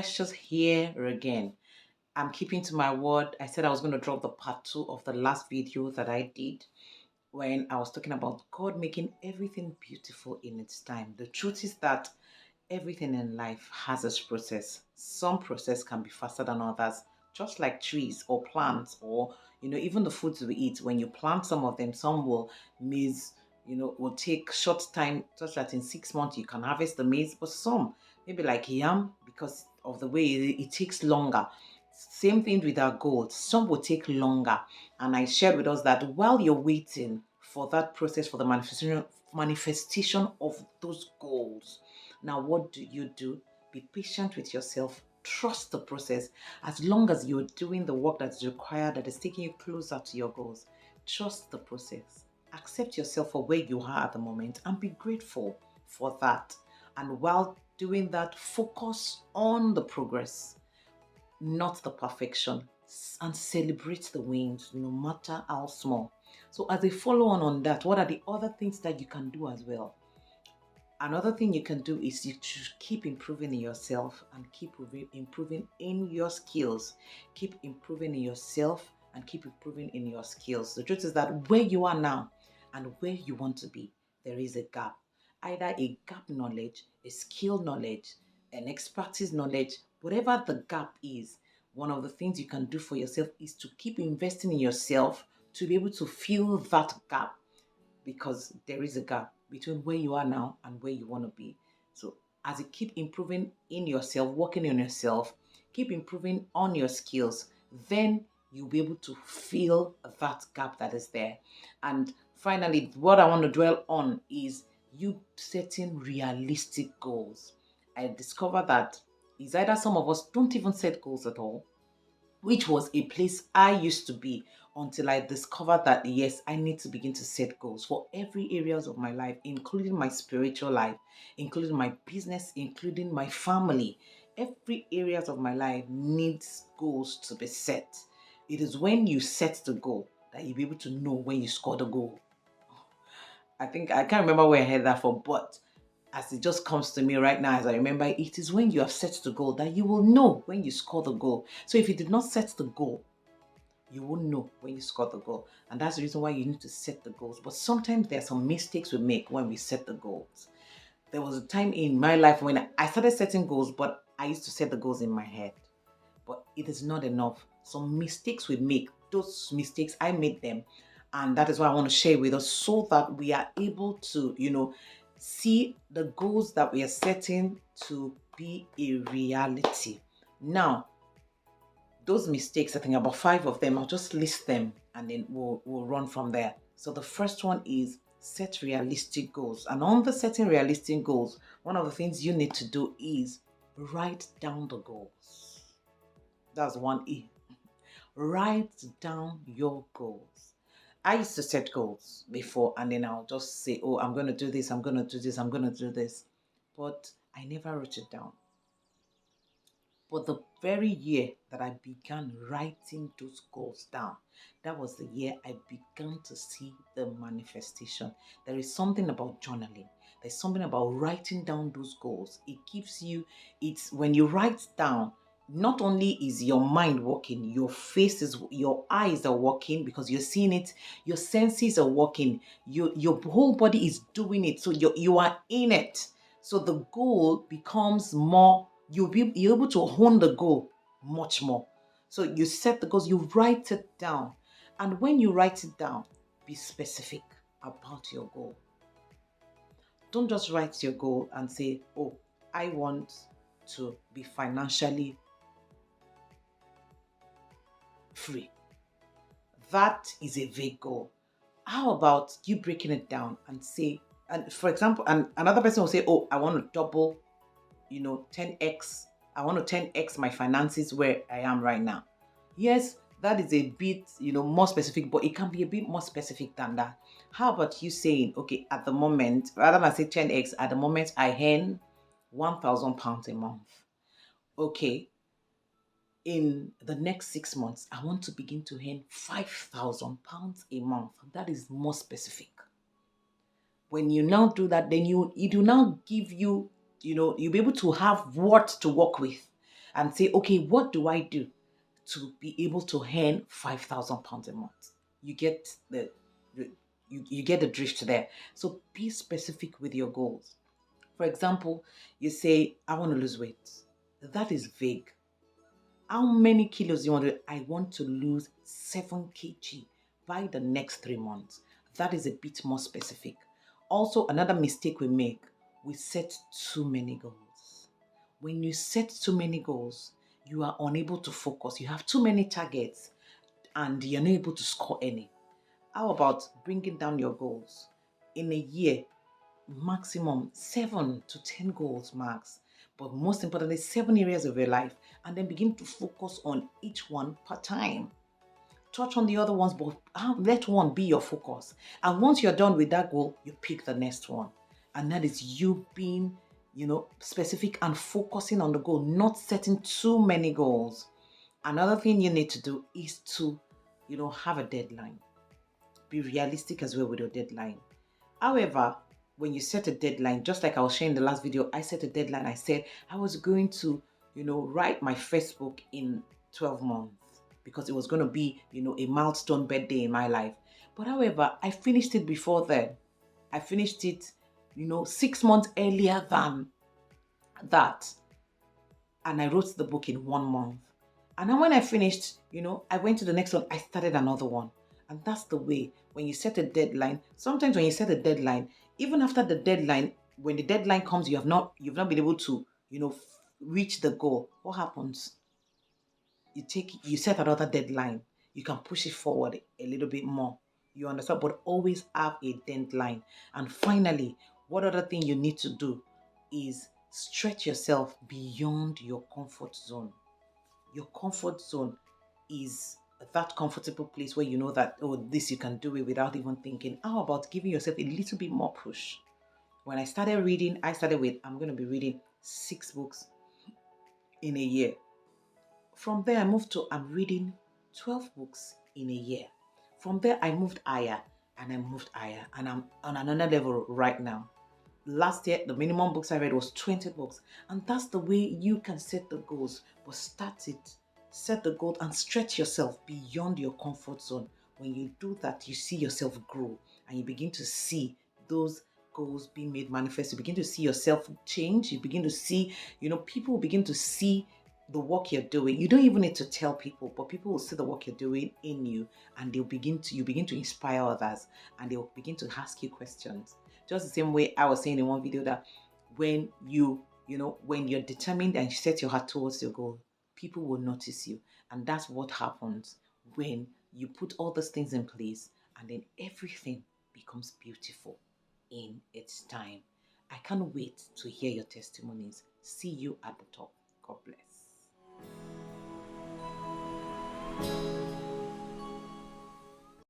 precious here again. I'm keeping to my word. I said I was going to drop the part two of the last video that I did when I was talking about God making everything beautiful in its time. The truth is that everything in life has its process. Some process can be faster than others, just like trees or plants or even the foods we eat. When you plant some of them, some will maize, will take short time, such that in 6 months you can harvest the maize, but some maybe like yam because of the way it takes longer. Same thing with our goals. Some will take longer. And I shared with us that while you're waiting for that process for the manifestation of those goals, now, what do? Be patient with yourself. Trust the process. As long as you're doing the work that's required, that is taking you closer to your goals, trust the process. Accept yourself for where you are at the moment and be grateful for that. And while doing that, focus on the progress, not the perfection, and celebrate the wins, no matter how small. So, as a follow on that, what are the other things that you can do as well? Another thing you can do is you should keep improving in yourself and keep improving in your skills. Keep improving in yourself and keep improving in your skills. The truth is that where you are now and where you want to be, there is a gap. Either a gap knowledge, a skill knowledge, an expertise knowledge, whatever the gap is, one of the things you can do for yourself is to keep investing in yourself to be able to fill that gap, because there is a gap between where you are now and where you want to be. So as you keep improving in yourself, working on yourself, keep improving on your skills, then you'll be able to fill that gap that is there. And finally, what I want to dwell on is you setting realistic goals. I discovered that it's either some of us don't even set goals at all, which was a place I used to be until I discovered that yes, I need to begin to set goals for every areas of my life, including my spiritual life, including my business, including my family. Every areas of my life needs goals to be set. It is when you set the goal that you'll be able to know when you score the goal. I think I can't remember where I heard that from, but as it just comes to me right now, as I remember, it is when you have set the goal that you will know when you score the goal. So if you did not set the goal, you won't know when you score the goal. And that's the reason why you need to set the goals. But sometimes there are some mistakes we make when we set the goals. There was a time in my life when I started setting goals, but I used to set the goals in my head. But it is not enough. Some mistakes we make, those mistakes, I made them. And that is why I want to share with us so that we are able to, see the goals that we are setting to be a reality. Now, those mistakes, I think about 5 of them, I'll just list them and then we'll run from there. So the first one is set realistic goals. And on the setting realistic goals, one of the things you need to do is write down the goals. That's 1E. Write down your goals. I used to set goals before and then I'll just say, oh, I'm going to do this, I'm going to do this, I'm going to do this. But I never wrote it down. But the very year that I began writing those goals down, that was the year I began to see the manifestation. There is something about journaling. There's something about writing down those goals. It gives you, it's when you write down, not only is your mind working, your your eyes are working because you're seeing it, your senses are working, your whole body is doing it. So you are in it. So the goal becomes more, you're able to hone the goal much more. So you set the goals, you write it down. And when you write it down, be specific about your goal. Don't just write your goal and say, oh, I want to be financially free. That is a vague goal. How about you breaking it down and say, and for example, and another person will say, oh, I want to double, 10x. I want to 10x my finances where I am right now. Yes, that is a bit, more specific, but it can be a bit more specific than that. How about you saying, okay, at the moment, rather than say 10x, at the moment I earn £1,000 a month. Okay, in the next 6 months, I want to begin to earn £5,000 a month. That is more specific. When you now do that, then it will now give you, you'll be able to have what to work with. and say, okay, what do I do to be able to earn £5,000 a month? You get you get the drift there. So be specific with your goals. For example, you say, I want to lose weight. That is vague. How many kilos you want to? I want to lose 7 kg by the next 3 months. That is a bit more specific. Also, another mistake we make, we set too many goals. When you set too many goals, you are unable to focus. You have too many targets and you're not able to score any. How about bringing down your goals? In a year, maximum 7 to 10 goals max, but most importantly 7 areas of your life, and then begin to focus on each one per time. Touch on the other ones, but let one be your focus. And once you're done with that goal, you pick the next one. And that is you being, specific and focusing on the goal, not setting too many goals. Another thing you need to do is to, have a deadline. Be realistic as well with your deadline. However, when you set a deadline, just like I was sharing in the last video, I set a deadline. I said I was going to, write my first book in 12 months because it was going to be, a milestone birthday in my life. But however, I finished it before then. I finished it, 6 months earlier than that. And I wrote the book in 1 month. And then when I finished, I went to the next one. I started another one. And that's the way when you set a deadline. Sometimes when you set a deadline, even after the deadline, when the deadline comes, you've not been able to, reach the goal. What happens? You set another deadline. You can push it forward a little bit more. You understand? But always have a deadline. And finally, what other thing you need to do is stretch yourself beyond your comfort zone. Your comfort zone is that comfortable place where you know that, oh, this you can do it without even thinking. How about giving yourself a little bit more push? When I started reading, I started with, I'm going to be reading 6 books in a year. From there, I moved to, I'm reading 12 books in a year. From there, I moved higher and I moved higher, and I'm on another level right now. Last year, the minimum books I read was 20 books. And that's the way you can set the goals. But start it. Set the goal and stretch yourself beyond your comfort zone. When you do that, you see yourself grow and you begin to see those goals being made manifest. You begin to see yourself change. You begin to see, people will begin to see the work you're doing. You don't even need to tell people, but people will see the work you're doing in you, and you begin to inspire others, and they'll begin to ask you questions. Just the same way I was saying in one video that when when you're determined and you set your heart towards your goal, people will notice you. And that's what happens when you put all those things in place, and then everything becomes beautiful in its time. I can't wait to hear your testimonies. See you at the top. God bless.